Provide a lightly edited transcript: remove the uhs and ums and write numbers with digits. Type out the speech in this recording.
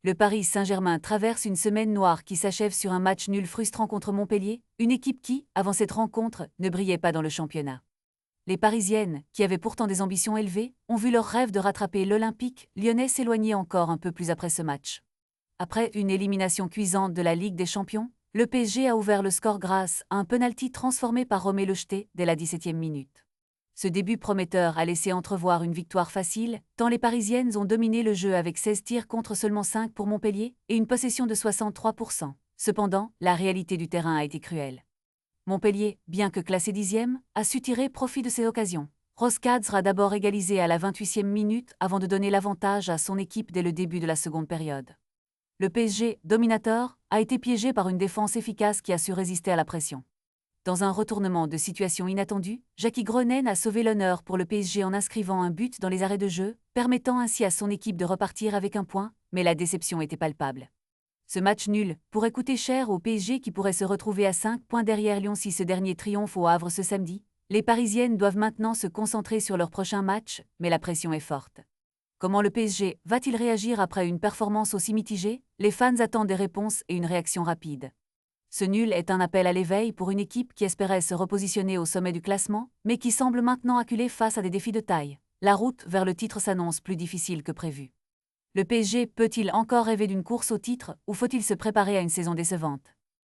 Le Paris Saint-Germain traverse une semaine noire qui s'achève sur un match nul frustrant contre Montpellier, une équipe qui, avant cette rencontre, ne brillait pas dans le championnat. Les Parisiennes, qui avaient pourtant des ambitions élevées, ont vu leur rêve de rattraper l'Olympique lyonnais s'éloigner encore un peu plus après ce match. Après une élimination cuisante de la Ligue des Champions, le PSG a ouvert le score grâce à un penalty transformé par Romelu Jeté dès la 17e minute. Ce début prometteur a laissé entrevoir une victoire facile, tant les Parisiennes ont dominé le jeu avec 16 tirs contre seulement 5 pour Montpellier et une possession de 63%. Cependant, la réalité du terrain a été cruelle. Montpellier, bien que classé 10e, a su tirer profit de ces occasions. Roskadr a d'abord égalisé à la 28e minute avant de donner l'avantage à son équipe dès le début de la seconde période. Le PSG, dominateur, a été piégé par une défense efficace qui a su résister à la pression. Dans un retournement de situation inattendu, Jackie Groenen a sauvé l'honneur pour le PSG en inscrivant un but dans les arrêts de jeu, permettant ainsi à son équipe de repartir avec un point, mais la déception était palpable. Ce match nul pourrait coûter cher au PSG qui pourrait se retrouver à 5 points derrière Lyon si ce dernier triomphe au Havre ce samedi. Les Parisiennes doivent maintenant se concentrer sur leur prochain match, mais la pression est forte. Comment le PSG va-t-il réagir après une performance aussi mitigée? Les fans attendent des réponses et une réaction rapide. Ce nul est un appel à l'éveil pour une équipe qui espérait se repositionner au sommet du classement, mais qui semble maintenant acculée face à des défis de taille. La route vers le titre s'annonce plus difficile que prévu. Le PSG peut-il encore rêver d'une course au titre ou faut-il se préparer à une saison décevante?